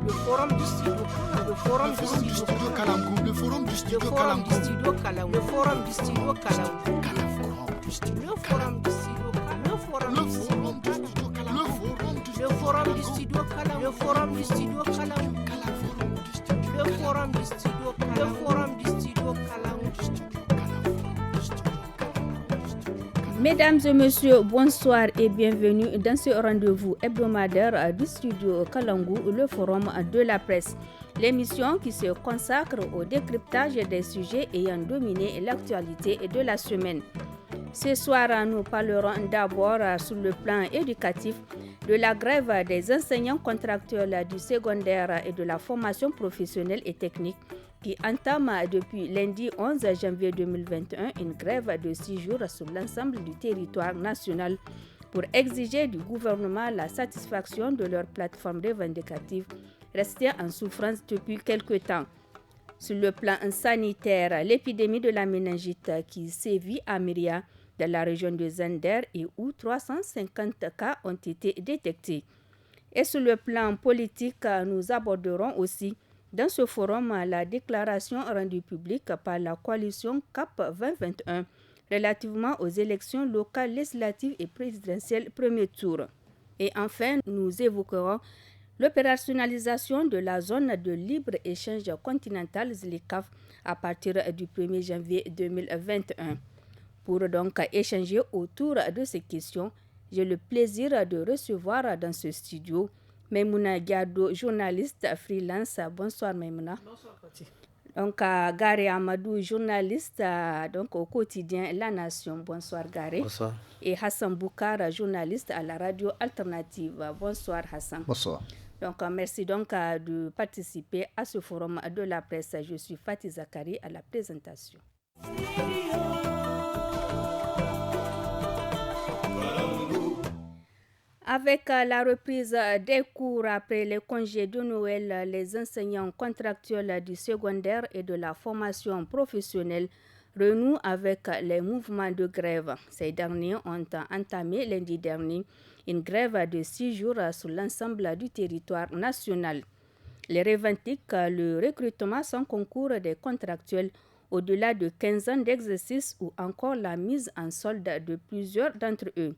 Le forum du studio Kalamgou. Le forum du studio Kalamgou. Le forum du studio Kalamgou. Le forum du studio Kalamgou. Le forum du studio Kalamgou. Le forum du studio Kalamgou. Le forum du studio Kalamgou. Le forum du studio Kalamgou. Le forum du studio Kalamgou. Le forum du studio Kalamgou. Mesdames et messieurs, bonsoir et bienvenue dans ce rendez-vous hebdomadaire du studio Kalangu, le forum de la presse. L'émission qui se consacre au décryptage des sujets ayant dominé l'actualité de la semaine. Ce soir, nous parlerons d'abord sur le plan éducatif de la grève des enseignants contractuels du secondaire et de la formation professionnelle et technique qui entame depuis lundi 11 janvier 2021 une grève de 6 jours sur l'ensemble du territoire national pour exiger du gouvernement la satisfaction de leurs plateformes revendicatives restées en souffrance depuis quelque temps. Sur le plan sanitaire, l'épidémie de la méningite qui sévit à Myria, dans la région de Zender, et où 350 cas ont été détectés. Et sur le plan politique, nous aborderons aussi dans ce forum la déclaration rendue publique par la coalition CAP 2021 relativement aux élections locales, législatives et présidentielles premier tour. Et enfin, nous évoquerons l'opérationnalisation de la zone de libre-échange continentale ZLECAf à partir du 1er janvier 2021. Pour donc échanger autour de ces questions, j'ai le plaisir de recevoir dans ce studio Maimouna Diado, journaliste freelance. Bonsoir Maimouna. Bonsoir Fatih. Donc Gary Amadou, journaliste donc au quotidien La Nation. Bonsoir Gary. Bonsoir. Et Hassan Boukar, journaliste à la radio alternative. Bonsoir Hassan. Bonsoir. Donc merci donc de participer à ce forum de la presse. Je suis Fatih Zakari à la présentation. Avec la reprise des cours après les congés de Noël, les enseignants contractuels du secondaire et de la formation professionnelle renouent avec les mouvements de grève. Ces derniers ont entamé lundi dernier une grève de 6 jours sur l'ensemble du territoire national. Les revendiquent le recrutement sans concours des contractuels au-delà de 15 ans d'exercice ou encore la mise en solde de plusieurs d'entre eux.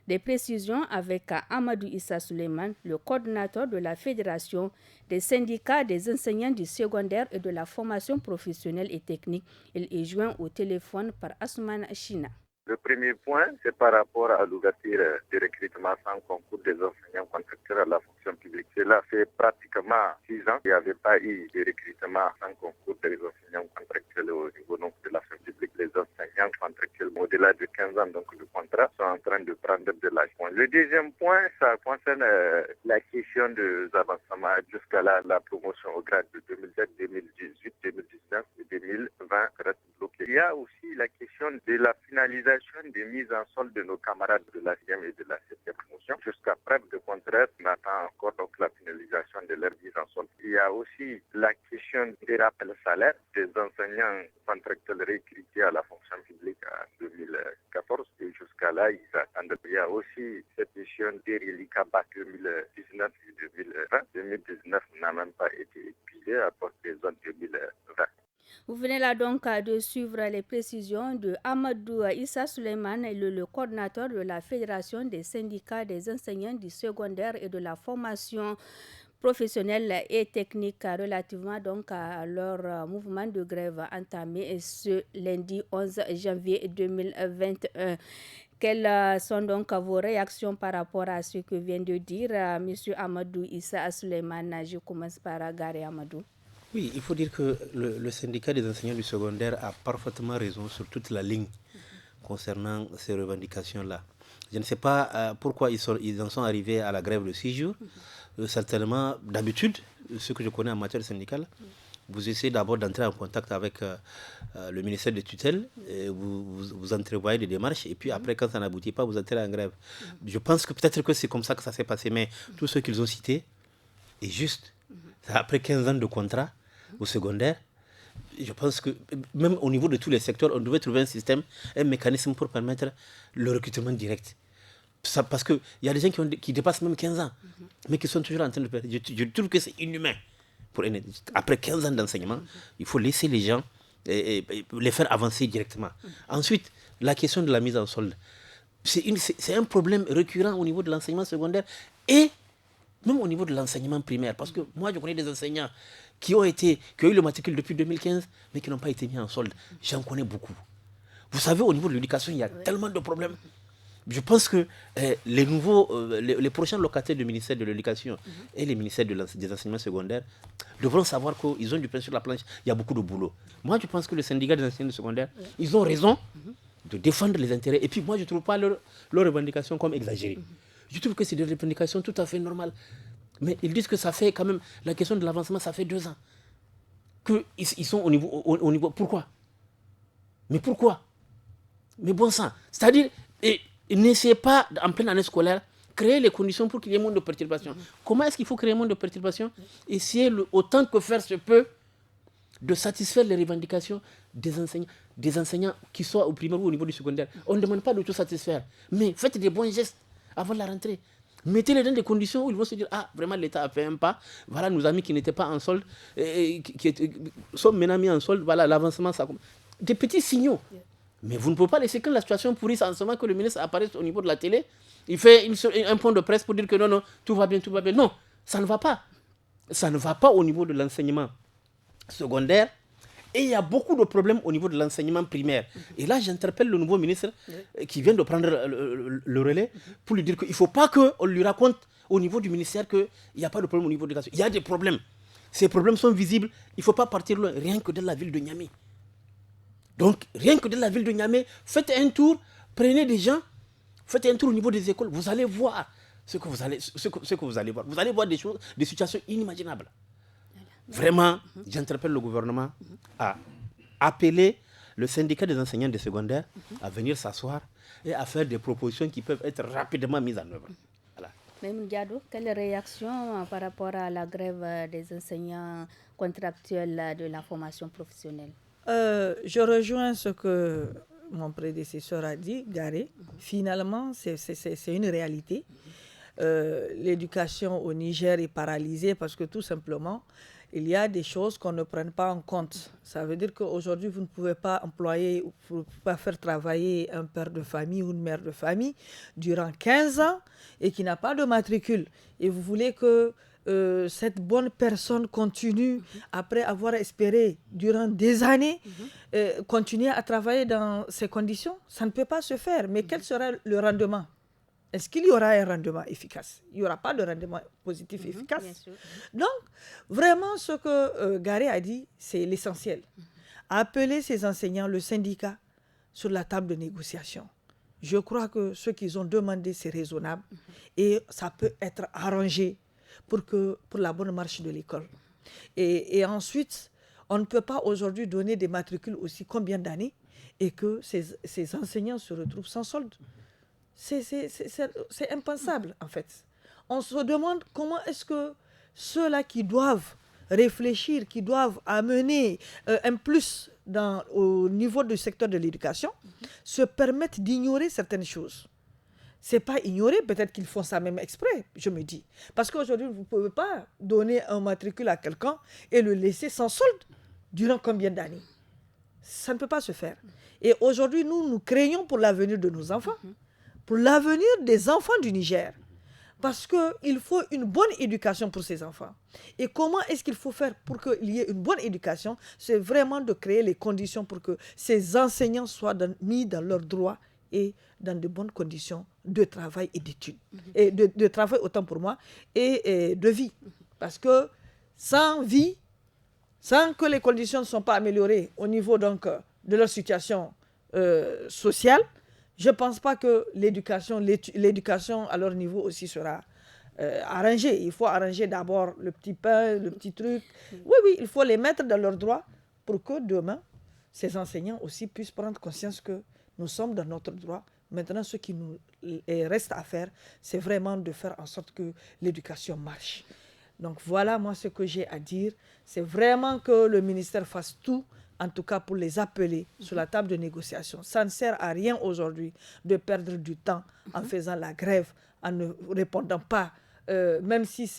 Des précisions avec Amadou Issa Suleiman, le coordinateur de la Fédération des syndicats des enseignants du secondaire et de la formation professionnelle et technique. Il est joint au téléphone par Assoumane China. Le premier point, c'est par rapport à l'ouverture du recrutement sans concours des enseignants contractuels à la fonction publique. Cela fait pratiquement 6 ans qu'il n'y avait pas eu de recrutement sans concours des enseignants contractuels au niveau donc, de la fonction publique. Les enseignants contractuels au-delà de 15 ans donc, de contrat sont en train de prendre de l'âge. Le deuxième point, ça concerne la question des avancements jusqu'à la promotion au grade de 2007, 2018, 2019 et 2020 reste bloquée. Il y a aussi la question de la finalisation des mises en solde de nos camarades de la 6e et de la 7e promotion. Jusqu'à preuve de contraire, on attend encore donc la finalisation de leur mise en solde. Il y a aussi la question des rappels salaires des enseignants contractuels recrutés à la fonction publique en 2014 et jusqu'à là, ils attendent. Il y a aussi cette question des reliquats 2019 et 2020. 2019 n'a même pas été épuisé à cause des zones 2020. Vous venez là donc de suivre les précisions de Amadou Issa Suleiman, le coordinateur de la Fédération des syndicats des enseignants du secondaire et de la formation professionnelle et technique relativement donc à leur mouvement de grève entamé ce lundi 11 janvier 2021. Quelles sont donc vos réactions par rapport à ce que vient de dire M. Amadou Issa Suleiman? Je commence par Gary Amadou. Oui, il faut dire que le syndicat des enseignants du secondaire a parfaitement raison sur toute la ligne concernant ces revendications-là. Je ne sais pas pourquoi ils en sont arrivés à la grève de 6 jours. Certainement, d'habitude, ce que je connais en matière syndicale, vous essayez d'abord d'entrer en contact avec le ministère de tutelle, et vous entrevoyez des démarches, et puis après, quand ça n'aboutit pas, vous entrez en grève. Je pense que peut-être que c'est comme ça que ça s'est passé, mais tout ce qu'ils ont cité est juste. Après 15 ans de contrat au secondaire, je pense que même au niveau de tous les secteurs, on devait trouver un système, un mécanisme pour permettre le recrutement direct. parce qu'il y a des gens qui dépassent même 15 ans, mais qui sont toujours en train de faire. Je trouve que c'est inhumain. Après 15 ans d'enseignement, il faut laisser les gens et les faire avancer directement. Ensuite, la question de la mise en solde. C'est un problème récurrent au niveau de l'enseignement secondaire et même au niveau de l'enseignement primaire. Parce que moi, je connais des enseignants qui ont eu le matricule depuis 2015, mais qui n'ont pas été mis en solde. J'en connais beaucoup. Vous savez, au niveau de l'éducation, il y a tellement de problèmes. Je pense que les prochains locataires du ministère de l'Éducation et les ministères des enseignements secondaires devront savoir qu'ils ont du pain sur la planche. Il y a beaucoup de boulot. Moi, je pense que le syndicat des enseignants secondaires, ils ont raison de défendre les intérêts. Et puis, moi, je ne trouve pas leurs revendications comme exagérées. Je trouve que c'est des revendications tout à fait normales. Mais ils disent que ça fait quand même, la question de l'avancement, ça fait 2 ans. Qu'ils sont au niveau. Pourquoi? Mais pourquoi? Mais bon sang. C'est-à-dire, n'essayez pas, en pleine année scolaire, créer les conditions pour qu'il y ait moins de perturbations. Comment est-ce qu'il faut créer moins de perturbations? Essayer autant que faire se peut de satisfaire les revendications des enseignants qui soient au primaire ou au niveau du secondaire. On ne demande pas de tout satisfaire, mais faites des bons gestes avant la rentrée. Mettez-les dans des conditions où ils vont se dire « Ah, vraiment, l'État a fait un pas. Voilà, nos amis qui n'étaient pas en solde, qui sont maintenant mis en solde. Voilà, l'avancement, ça commence. » Des petits signaux. Mais vous ne pouvez pas laisser que la situation pourrisse en ce moment que le ministre apparaisse au niveau de la télé. Il fait un point de presse pour dire que non, tout va bien, tout va bien. Non, ça ne va pas. Ça ne va pas au niveau de l'enseignement secondaire. Et il y a beaucoup de problèmes au niveau de l'enseignement primaire. Et là, j'interpelle le nouveau ministre qui vient de prendre le relais pour lui dire qu'il ne faut pas qu'on lui raconte au niveau du ministère qu'il n'y a pas de problème au niveau de l'éducation. Il y a des problèmes. Ces problèmes sont visibles. Il ne faut pas partir loin, rien que dans la ville de Niamey. Donc, rien que dans la ville de Niamey, faites un tour, prenez des gens, faites un tour au niveau des écoles. Vous allez voir ce que vous allez voir. Vous allez voir des choses, des situations inimaginables. Vraiment, j'interpelle le gouvernement à appeler le syndicat des enseignants des secondaires à venir s'asseoir et à faire des propositions qui peuvent être rapidement mises en œuvre. Voilà. Mme Diado, quelle réaction par rapport à la grève des enseignants contractuels de la formation professionnelle? Je rejoins ce que mon prédécesseur a dit, Garé. Finalement, c'est une réalité. L'éducation au Niger est paralysée parce que tout simplement, il y a des choses qu'on ne prend pas en compte. Ça veut dire qu'aujourd'hui, vous ne pouvez pas employer, vous ne pouvez pas faire travailler un père de famille ou une mère de famille durant 15 ans et qui n'a pas de matricule. Et vous voulez que cette bonne personne continue, après avoir espéré durant des années, continuer à travailler dans ces conditions. Ça ne peut pas se faire. Mais quel sera le rendement? Est-ce qu'il y aura un rendement efficace? Il n'y aura pas de rendement positif efficace. Donc, vraiment, ce que Garé a dit, c'est l'essentiel. Appeler ces enseignants, le syndicat, sur la table de négociation. Je crois que ce qu'ils ont demandé, c'est raisonnable et ça peut être arrangé pour la bonne marche de l'école. Et ensuite, on ne peut pas aujourd'hui donner des matricules aussi combien d'années et que ces enseignants se retrouvent sans solde. C'est impensable, en fait. On se demande comment est-ce que ceux-là qui doivent réfléchir, qui doivent amener un plus au niveau du secteur de l'éducation, se permettent d'ignorer certaines choses. Ce n'est pas ignorer, peut-être qu'ils font ça même exprès, je me dis. Parce qu'aujourd'hui, vous ne pouvez pas donner un matricule à quelqu'un et le laisser sans solde durant combien d'années? Ça ne peut pas se faire. Et aujourd'hui, nous craignons pour l'avenir de nos enfants, pour l'avenir des enfants du Niger. Parce qu'il faut une bonne éducation pour ces enfants. Et comment est-ce qu'il faut faire pour qu'il y ait une bonne éducation? C'est vraiment de créer les conditions pour que ces enseignants soient mis dans leurs droits et dans de bonnes conditions de travail et d'études. Et de travail autant pour moi, et de vie. Parce que sans vie, sans que les conditions ne sont pas améliorées au niveau donc, de leur situation sociale, je ne pense pas que l'éducation à leur niveau aussi sera arrangée. Il faut arranger d'abord le petit pain, le petit truc. Oui, il faut les mettre dans leurs droits pour que demain, ces enseignants aussi puissent prendre conscience que nous sommes dans notre droit. Maintenant, ce qui nous reste à faire, c'est vraiment de faire en sorte que l'éducation marche. Donc voilà, moi, ce que j'ai à dire. C'est vraiment que le ministère fasse tout en tout cas pour les appeler sur la table de négociation. Ça ne sert à rien aujourd'hui de perdre du temps en faisant la grève, en ne répondant pas, même si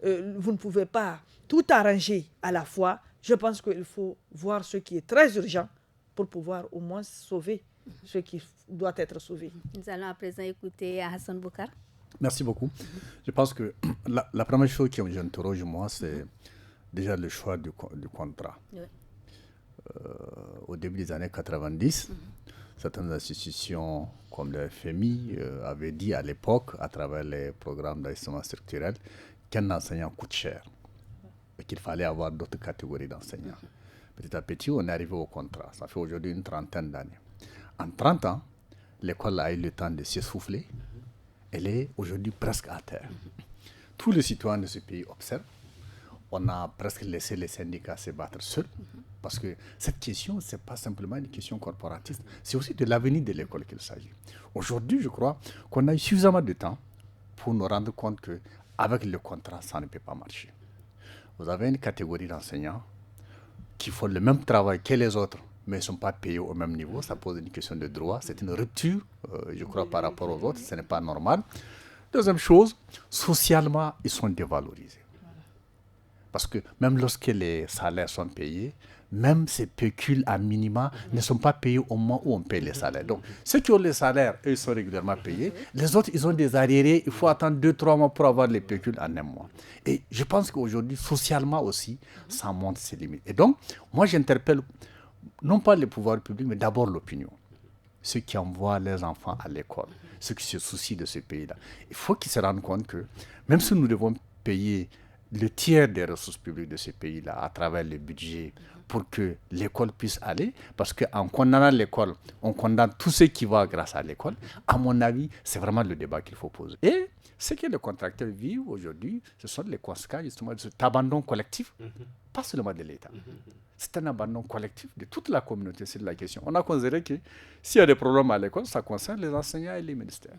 vous ne pouvez pas tout arranger à la fois. Je pense qu'il faut voir ce qui est très urgent pour pouvoir au moins sauver ce qui doit être sauvé. Nous allons à présent écouter Hassan Boukar. Merci beaucoup. Je pense que la première chose qui m'interroge, moi, c'est déjà le choix du contrat. Oui. Au début des années 90, certaines institutions comme le FMI avaient dit à l'époque, à travers les programmes d'ajustement structurel, qu'un enseignant coûte cher et qu'il fallait avoir d'autres catégories d'enseignants. Petit à petit, on est arrivé au contrat. Ça fait aujourd'hui une trentaine d'années. En 30 ans, l'école a eu le temps de s'essouffler. Elle est aujourd'hui presque à terre. Tous les citoyens de ce pays observent. On a presque laissé les syndicats se battre seuls. Parce que cette question, ce n'est pas simplement une question corporatiste. C'est aussi de l'avenir de l'école qu'il s'agit. Aujourd'hui, je crois qu'on a eu suffisamment de temps pour nous rendre compte qu'avec le contrat, ça ne peut pas marcher. Vous avez une catégorie d'enseignants qui font le même travail que les autres, mais ne sont pas payés au même niveau. Ça pose une question de droit. C'est une rupture, je crois, par rapport aux autres. Ce n'est pas normal. Deuxième chose, socialement, ils sont dévalorisés. Parce que même lorsque les salaires sont payés, même ces pécules à minima ne sont pas payés au moment où on paye les salaires. Donc, ceux qui ont les salaires, eux, ils sont régulièrement payés. Les autres, ils ont des arriérés. Il faut attendre 2-3 mois pour avoir les pécules en un mois. Et je pense qu'aujourd'hui, socialement aussi, ça montre ses limites. Et donc, moi, j'interpelle non pas les pouvoirs publics, mais d'abord l'opinion. Ceux qui envoient leurs enfants à l'école, ceux qui se soucient de ce pays-là. Il faut qu'ils se rendent compte que même si nous devons payer le tiers des ressources publiques de ce pays-là à travers le budget pour que l'école puisse aller, parce qu'en condamnant l'école, on condamne tout ce qui va grâce à l'école. À mon avis, c'est vraiment le débat qu'il faut poser. Et ce que les contracteurs vivent aujourd'hui, ce sont les conséquences justement de cet abandon collectif, pas seulement de l'État. C'est un abandon collectif de toute la communauté sur la question. On a considéré que s'il y a des problèmes à l'école, ça concerne les enseignants et les ministères.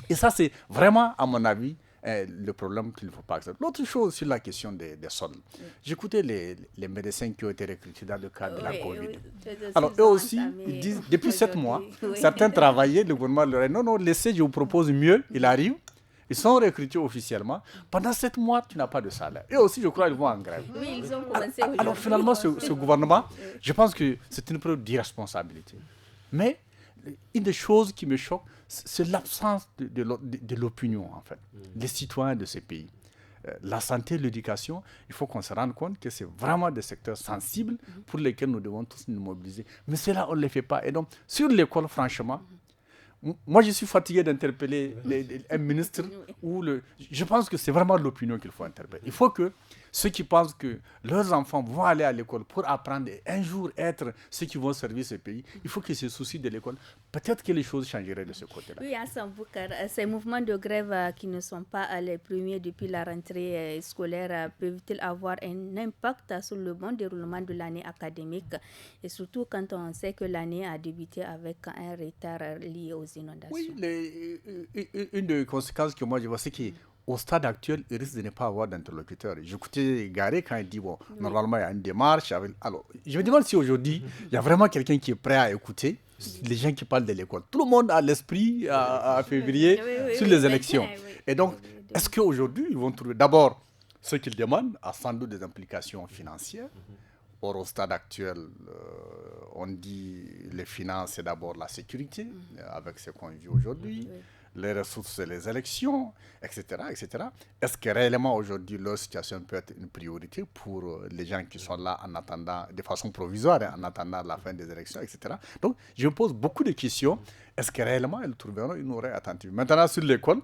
Et ça, c'est vraiment, à mon avis, le problème qu'il ne faut pas accepter. L'autre chose sur la question des soldes. J'écoutais les médecins qui ont été recrutés dans le cadre de la Covid. Alors, eux aussi, ils disent, depuis 7 mois, certains travaillaient, le gouvernement leur a dit, non, laissez, je vous propose mieux, il arrive. Ils sont recrutés officiellement. Pendant 7 mois, tu n'as pas de salaire. Eux aussi, je crois, ils vont en grève. Oui, ils ont commencé. Alors, finalement, ce gouvernement, je pense que c'est une preuve d'irresponsabilité. Mais une des choses qui me choque, c'est l'absence de l'opinion, en fait, des citoyens de ces pays. La santé, l'éducation, il faut qu'on se rende compte que c'est vraiment des secteurs sensibles pour lesquels nous devons tous nous mobiliser. Mais cela, on ne le fait pas. Et donc, sur l'école, franchement, moi, je suis fatigué d'interpeller un ministre. Je pense que c'est vraiment l'opinion qu'il faut interpeller. Il faut que ceux qui pensent que leurs enfants vont aller à l'école pour apprendre et un jour être ceux qui vont servir ce pays, il faut qu'ils se soucient de l'école. Peut-être que les choses changeraient de ce côté-là. Oui, Hassan Boukar, ces mouvements de grève qui ne sont pas les premiers depuis la rentrée scolaire peuvent-ils avoir un impact sur le bon déroulement de l'année académique, et surtout quand on sait que l'année a débuté avec un retard lié aux inondations? Oui, une des conséquences que moi je vois, c'est qu'au stade actuel, il risque de ne pas avoir d'interlocuteur. J'écoutais Garé quand il dit, bon, normalement il y a une démarche. Alors, je me demande si aujourd'hui, il y a vraiment quelqu'un qui est prêt à écouter les gens qui parlent de l'école. Tout le monde a l'esprit à février sur les élections. Et donc, est-ce qu'aujourd'hui, ils vont trouver d'abord ce qu'ils demandent a sans doute des implications financières. Or, au stade actuel, on dit les finances, c'est d'abord la sécurité, avec ce qu'on vit aujourd'hui, les ressources, c'est les élections, etc., etc. Est-ce que réellement, aujourd'hui, leur situation peut être une priorité pour les gens qui sont là en attendant, de façon provisoire, en attendant la fin des élections, etc. Donc, je me pose beaucoup de questions. Est-ce que réellement, elles trouveront une oreille attentive? Maintenant, sur l'école,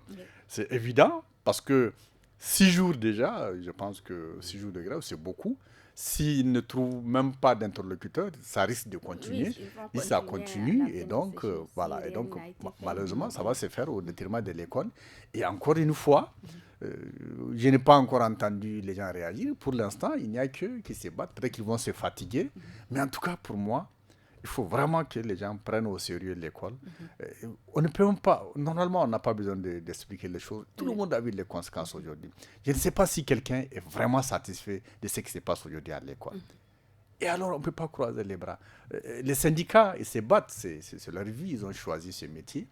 c'est évident, parce que 6 jours déjà, je pense que 6 jours de grève, c'est beaucoup. S'ils ne trouvent même pas d'interlocuteur, ça risque de continuer. Et ça continue. Et donc, voilà. Et donc, malheureusement, ça va se faire au détriment de l'école. Et encore une fois, je n'ai pas encore entendu les gens réagir. Pour l'instant, il n'y a que qui se battent. Peut-être qu'ils vont se fatiguer. Mais en tout cas, pour moi, il faut vraiment que les gens prennent au sérieux l'école. On ne peut même pas, normalement, on n'a pas besoin d'expliquer les choses. Tout le monde a vu les conséquences aujourd'hui. Je ne sais pas si quelqu'un est vraiment satisfait de ce qui se passe aujourd'hui à l'école. Et alors, on ne peut pas croiser les bras. Les syndicats, ils se battent, c'est leur vie, ils ont choisi ce métier.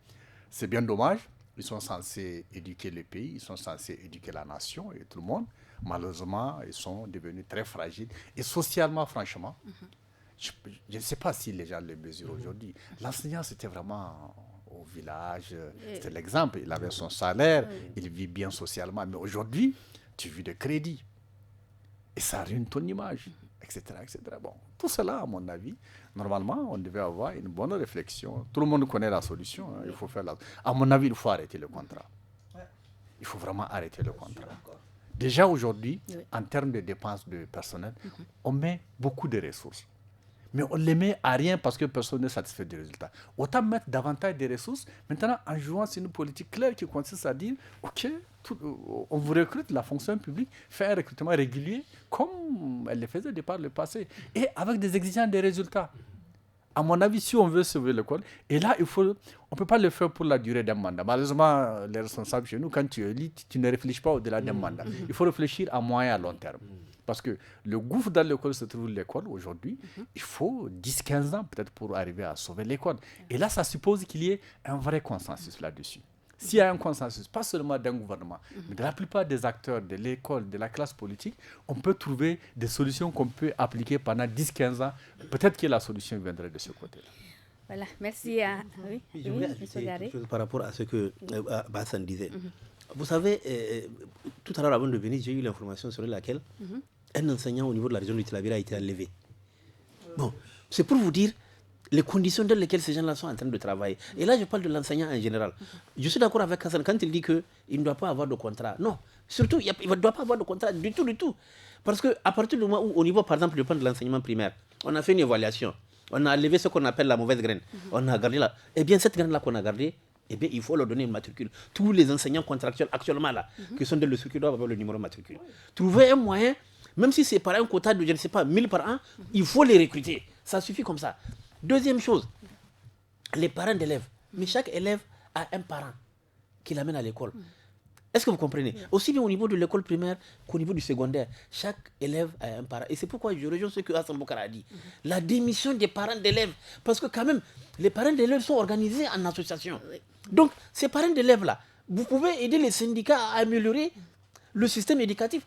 C'est bien dommage. Ils sont censés éduquer le pays, ils sont censés éduquer la nation et tout le monde. Malheureusement, ils sont devenus très fragiles. Et socialement, franchement, je ne sais pas si les gens le mesurent aujourd'hui. L'enseignant, c'était vraiment au village, c'était l'exemple. Il avait son salaire, il vit bien socialement. Mais aujourd'hui, tu vis de crédit. Et ça ruine ton image, etc., etc. Bon, tout cela, à mon avis, normalement, on devait avoir une bonne réflexion. Tout le monde connaît la solution. Il faut faire À mon avis, il faut arrêter le contrat. Il faut vraiment arrêter le contrat. Déjà aujourd'hui, en termes de dépenses de personnel, on met beaucoup de ressources. Mais on les met à rien parce que personne n'est satisfait du résultat. Autant mettre davantage de ressources, maintenant en jouant sur une politique claire qui consiste à dire, OK, on vous recrute, la fonction publique fait un recrutement régulier comme elle le faisait par le passé et avec des exigences de résultats. À mon avis, si on veut sauver l'école, et là, on ne peut pas le faire pour la durée d'un mandat. Malheureusement, les responsables chez nous, quand tu es élu, tu ne réfléchis pas au-delà d'un mandat. Il faut réfléchir à moyen et à long terme. Parce que le gouffre dans l'école se trouve l'école aujourd'hui. Il faut 10-15 ans peut-être pour arriver à sauver l'école. Et là, ça suppose qu'il y ait un vrai consensus là-dessus. S'il y a un consensus, pas seulement d'un gouvernement, mais de la plupart des acteurs de l'école, de la classe politique, on peut trouver des solutions qu'on peut appliquer pendant 10-15 ans. Peut-être que la solution viendrait de ce côté-là. Voilà, merci. Je voulais ajouter quelque chose par rapport à ce que Bassan disait. Vous savez, tout à l'heure avant de venir, j'ai eu l'information sur laquelle un enseignant au niveau de la région du Tillabéri a été enlevé. Bon, c'est pour vous dire les conditions dans lesquelles ces gens-là sont en train de travailler. Et là, je parle de l'enseignant en général. Je suis d'accord avec Hassan quand il dit qu'il ne doit pas avoir de contrat. Non, surtout, il ne doit pas avoir de contrat du tout. Parce qu'à partir du moment où, au niveau, par exemple, du plan de l'enseignement primaire, on a fait une évaluation, on a enlevé ce qu'on appelle la mauvaise graine, on a gardé là. Eh bien, cette graine-là qu'on a gardée, eh bien, il faut leur donner une matricule. Tous les enseignants contractuels actuellement là, qui sont dans le circuit, doivent avoir le numéro de matricule. Trouver un moyen, même si c'est par un quota de, je ne sais pas, 1000 par an, il faut les recruter. Ça suffit comme ça. Deuxième chose, les parents d'élèves. Mais chaque élève a un parent qui l'amène à l'école. Est-ce que vous comprenez? Aussi bien au niveau de l'école primaire qu'au niveau du secondaire, chaque élève a un parent. Et c'est pourquoi je rejoins ce que Hassan Boukara a dit. La démission des parents d'élèves. Parce que quand même, les parents d'élèves sont organisés en association. Donc, ces parents d'élèves-là, vous pouvez aider les syndicats à améliorer le système éducatif.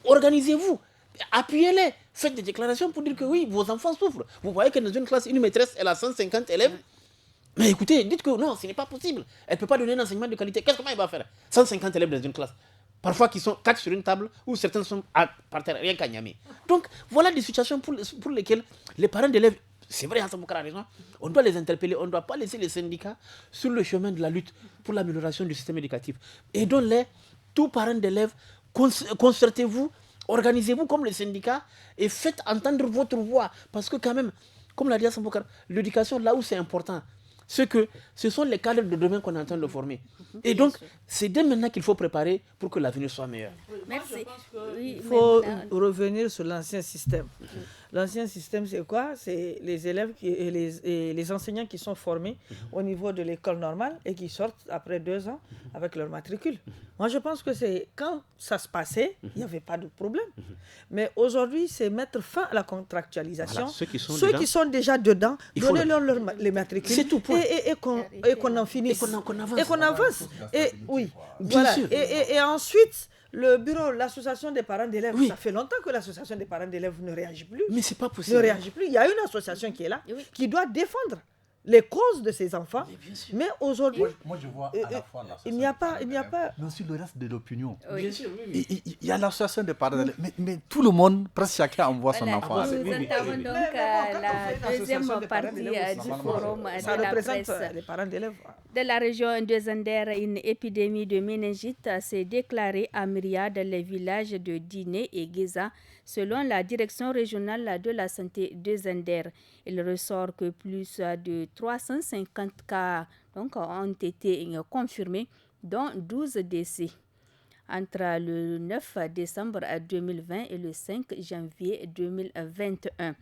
Organisez-vous. Appuyez-les, faites des déclarations pour dire que oui, vos enfants souffrent. Vous voyez que dans une classe, une maîtresse, elle a 150 élèves. Mais écoutez, dites que non, ce n'est pas possible. Elle ne peut pas donner un enseignement de qualité. Comment elle va faire? 150 élèves dans une classe. Parfois, qui sont 4 sur une table, ou certains sont par terre, rien qu'à Niamey. Donc, voilà des situations pour lesquelles les parents d'élèves, c'est vrai, Hassan Boukara a raison, on doit les interpeller, on ne doit pas laisser les syndicats sur le chemin de la lutte pour l'amélioration du système éducatif. Aidons-les, tous parents d'élèves, concertez-vous, organisez-vous comme les syndicats et faites entendre votre voix. Parce que quand même, comme l'a dit Hassan Boukara, l'éducation, là où c'est important, c'est que ce sont les cadres de demain qu'on est en train de former. Et donc, c'est dès maintenant qu'il faut préparer pour que l'avenir soit meilleur. Merci. Il faut revenir sur l'ancien système. L'ancien système, c'est quoi? C'est les élèves et les enseignants qui sont formés au niveau de l'école normale et qui sortent après 2 ans avec leur matricule. Moi, je pense que c'est quand ça se passait, il n'y avait pas de problème. Mais aujourd'hui, c'est mettre fin à la contractualisation. Voilà, ceux qui sont déjà dedans, donnez-leur les matricules. C'est tout. Et qu'on en finisse. Et qu'on avance. Et oui, bien voilà. sûr. Et ensuite, le bureau, l'association des parents d'élèves, Oui. ça fait longtemps que l'association des parents d'élèves ne réagit plus. Mais c'est pas possible. Ne réagit plus. Il y a une association qui est là, qui doit défendre les causes de ces enfants. Mais aujourd'hui, Moi, je vois à la fois il n'y a pas... mais aussi le reste de l'opinion. Bien sûr, oui. Il y a l'association des parents d'élèves, mais tout le monde, presque chacun envoie son Voilà, enfant. nous entavons donc la deuxième partie du forum ça de la représente presse. les parents d'élèves. De la région de Zander, une épidémie de méningite s'est déclarée à Myriad, les villages de Diné et Geza, selon la direction régionale de la santé de Zander. Il ressort que plus de 350 cas donc, ont été confirmés, dont 12 décès. Entre le 9 décembre 2020 et le 5 janvier 2021.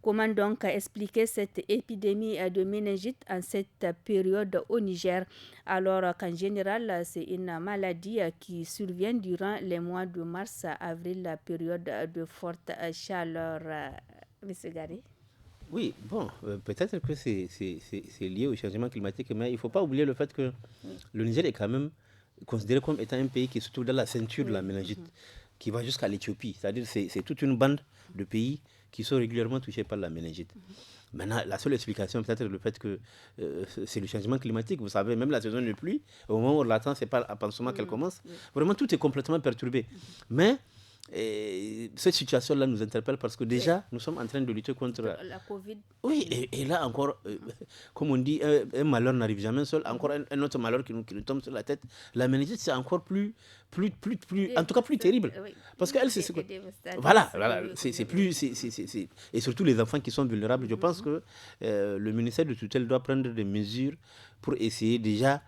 Comment donc expliquer cette épidémie de méningite en cette période au Niger, alors qu'en général, c'est une maladie qui survient durant les mois de mars à avril, la période de forte chaleur. M. Gary. Oui, bon, peut-être que c'est lié au changement climatique, mais il ne faut pas oublier le fait que le Niger est quand même considéré comme étant un pays qui se trouve dans la ceinture de la méningite, qui va jusqu'à l'Éthiopie. C'est-à-dire que c'est toute une bande de pays qui sont régulièrement touchés par la méningite. Maintenant, la seule explication, peut-être le fait que c'est le changement climatique. Vous savez, même la saison de pluie, au moment où on l'attend, c'est pas à pensement qu'elle commence. Vraiment, tout est complètement perturbé. Mais cette situation-là nous interpelle parce que déjà, nous sommes en train de lutter contre la Covid. Oui, et là encore, comme on dit, un malheur n'arrive jamais seul. Encore un autre malheur qui nous tombe sur la tête. La méningite, c'est encore plus, en tout cas plus terrible. Parce qu'elle, c'est quoi? Voilà, c'est plus, et surtout les enfants qui sont vulnérables. Je pense que le ministère de tutelle doit prendre des mesures pour essayer déjà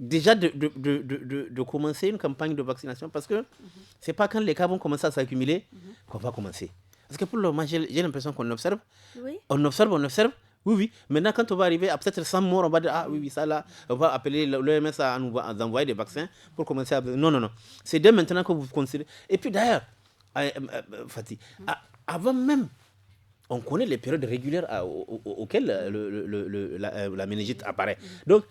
de commencer une campagne de vaccination, parce que c'est pas quand les cas vont commencer à s'accumuler qu'on va commencer. Parce que pour le moment, j'ai l'impression qu'on observe. Oui. On observe. Oui. Maintenant, quand on va arriver à peut-être 100 morts, on va dire, ah oui, ça là, on va appeler l'OMS à nous envoyer des vaccins pour commencer à... Non. C'est dès maintenant que vous considérez. Et puis d'ailleurs, Fatih, avant même, on connaît les périodes régulières auxquelles la méningite apparaît. Donc,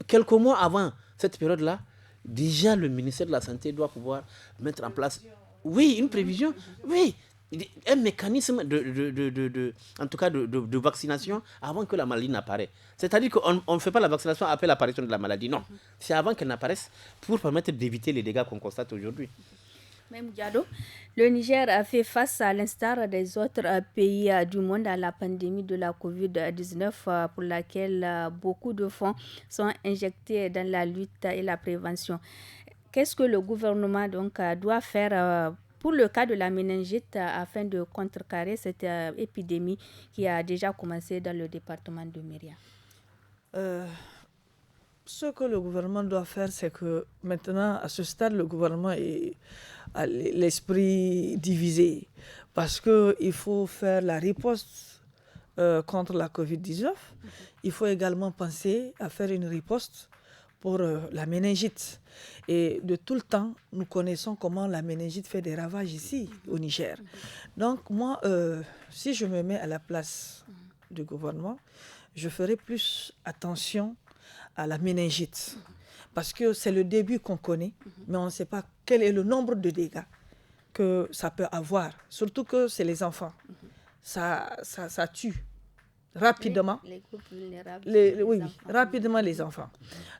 quelques mois avant cette période-là, déjà le ministère de la Santé doit pouvoir mettre en place, une prévision, un mécanisme en tout cas de vaccination avant que la maladie n'apparaisse. C'est-à-dire qu'on ne fait pas la vaccination après l'apparition de la maladie, non. C'est avant qu'elle n'apparaisse pour permettre d'éviter les dégâts qu'on constate aujourd'hui. Même Diado, le Niger a fait face, à l'instar des autres pays du monde, à la pandémie de la COVID-19 pour laquelle beaucoup de fonds sont injectés dans la lutte et la prévention. Qu'est-ce que le gouvernement donc doit faire pour le cas de la méningite afin de contrecarrer cette épidémie qui a déjà commencé dans le département de Myria? Ce que le gouvernement doit faire, c'est que maintenant, à ce stade, le gouvernement a l'esprit divisé. Parce qu'il faut faire la riposte contre la COVID-19. Il faut également penser à faire une riposte pour la méningite. Et de tout le temps, nous connaissons comment la méningite fait des ravages ici, au Niger. Donc moi, si je me mets à la place du gouvernement, je ferai plus attention à la méningite. Parce que c'est le début qu'on connaît, mais on ne sait pas quel est le nombre de dégâts que ça peut avoir. Surtout que c'est les enfants. Ça tue rapidement. Les groupes vulnérables. Rapidement les enfants.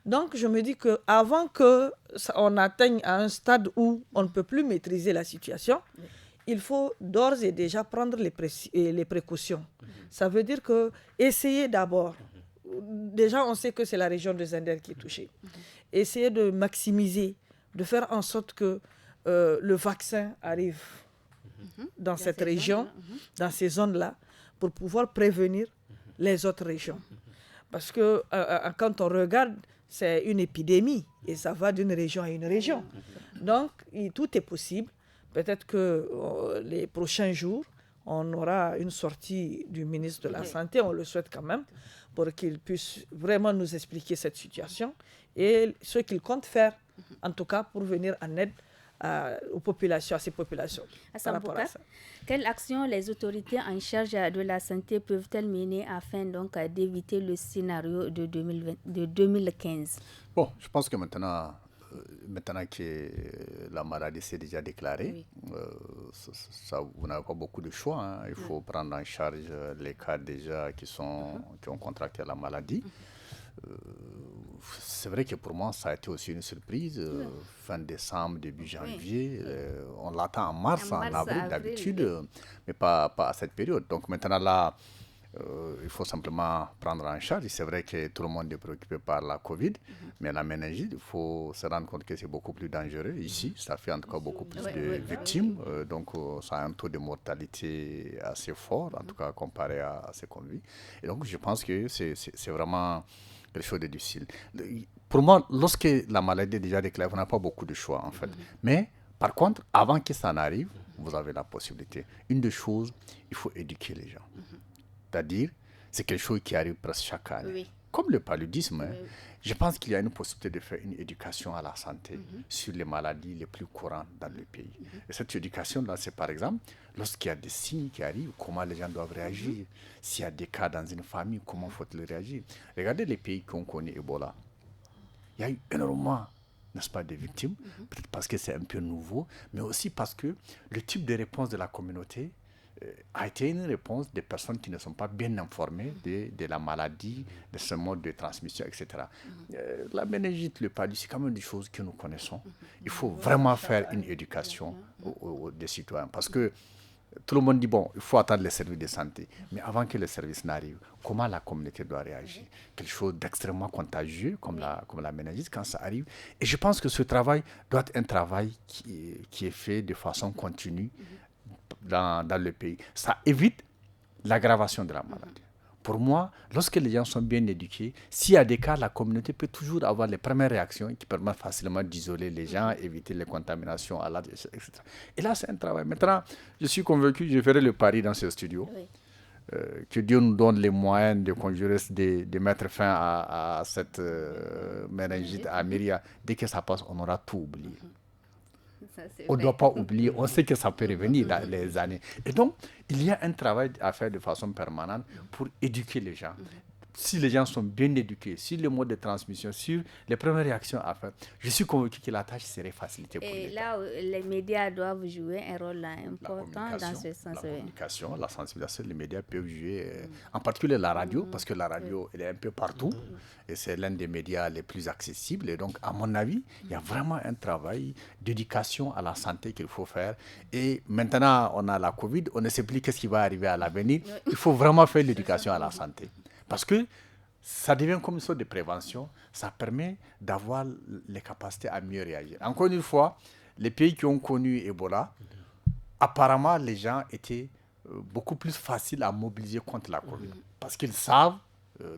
Donc je me dis qu'avant qu'on atteigne à un stade où on ne peut plus maîtriser la situation, il faut d'ores et déjà prendre les précautions. Ça veut dire essayer d'abord. Déjà, on sait que c'est la région de Zender qui est touchée. Essayer de maximiser, de faire en sorte que le vaccin arrive dans cette région, dans ces zones-là, pour pouvoir prévenir les autres régions. Parce que quand on regarde, c'est une épidémie et ça va d'une région à une région. Donc, tout est possible. Peut-être que les prochains jours, on aura une sortie du ministre de la Santé, on le souhaite quand même, pour qu'il puisse vraiment nous expliquer cette situation et ce qu'il compte faire, en tout cas pour venir en aide aux populations, à ces populations. Par rapport à ça. Quelles actions les autorités en charge de la santé peuvent-elles mener afin donc d'éviter le scénario de 2015? Bon, je pense que maintenant que la maladie s'est déjà déclarée, vous n'avez pas beaucoup de choix. Hein. Il faut prendre en charge les cas déjà qui ont contracté la maladie. C'est vrai que pour moi, ça a été aussi une surprise. Fin décembre, début janvier, on l'attend en mars, en avril d'habitude, mais pas à cette période. Donc maintenant là, il faut simplement prendre en charge. C'est vrai que tout le monde est préoccupé par la Covid, mais la méningite, il faut se rendre compte que c'est beaucoup plus dangereux. Ici, ça fait en tout cas beaucoup plus de victimes. Donc, ça a un taux de mortalité assez fort, en tout cas comparé à ce qu'on vit. Et donc, je pense que c'est vraiment quelque chose de difficile. Pour moi, lorsque la maladie est déjà déclarée, on n'a pas beaucoup de choix, en fait. Mais, par contre, avant que ça n'arrive, vous avez la possibilité. Une des choses, il faut éduquer les gens. C'est-à-dire, c'est quelque chose qui arrive presque chaque année. Comme le paludisme. je pense qu'il y a une possibilité de faire une éducation à la santé sur les maladies les plus courantes dans le pays. Et cette éducation-là, c'est par exemple, lorsqu'il y a des signes qui arrivent, comment les gens doivent réagir. S'il y a des cas dans une famille, comment faut-il réagir. Regardez les pays qui ont connu Ebola. Il y a eu énormément, n'est-ce pas, de victimes, peut-être parce que c'est un peu nouveau, mais aussi parce que le type de réponse de la communauté a été une réponse des personnes qui ne sont pas bien informées de la maladie, de ce mode de transmission, etc. La méningite, le paludisme, c'est quand même des choses que nous connaissons. Il faut vraiment faire une éducation des citoyens. Parce que tout le monde dit, bon, il faut attendre les services de santé. Mais avant que les services n'arrivent, comment la communauté doit réagir? Quelque chose d'extrêmement contagieux, comme la méningite, quand ça arrive. Et je pense que ce travail doit être un travail qui est fait de façon continue, dans le pays. Ça évite l'aggravation de la maladie. Pour moi, lorsque les gens sont bien éduqués, s'il y a des cas, la communauté peut toujours avoir les premières réactions qui permettent facilement d'isoler les gens, éviter les contaminations, etc. Et là, c'est un travail. Maintenant, je suis convaincu, je ferai le pari dans ce studio, que Dieu nous donne les moyens de conjurer, de mettre fin à cette méningite à Myria. Dès que ça passe, on aura tout oublié. On ne doit pas oublier, on sait que ça peut revenir dans les années. Et donc, il y a un travail à faire de façon permanente pour éduquer les gens. Si les gens sont bien éduqués sur le mode de transmission, sur les premières réactions à faire, je suis convaincu que la tâche serait facilitée pour l'État. Et là, les médias doivent jouer un rôle important dans ce sens. La communication, la sensibilisation, les médias peuvent jouer, en particulier la radio, parce que la radio, elle est un peu partout, et c'est l'un des médias les plus accessibles. Et donc, à mon avis, il y a vraiment un travail d'éducation à la santé qu'il faut faire. Et maintenant, on a la Covid, on ne sait plus qu'est-ce qui va arriver à l'avenir. Il faut vraiment faire l'éducation à la santé. Parce que ça devient comme une sorte de prévention, ça permet d'avoir les capacités à mieux réagir. Encore une fois, les pays qui ont connu Ebola, apparemment les gens étaient beaucoup plus faciles à mobiliser contre la Covid. Parce qu'ils savent,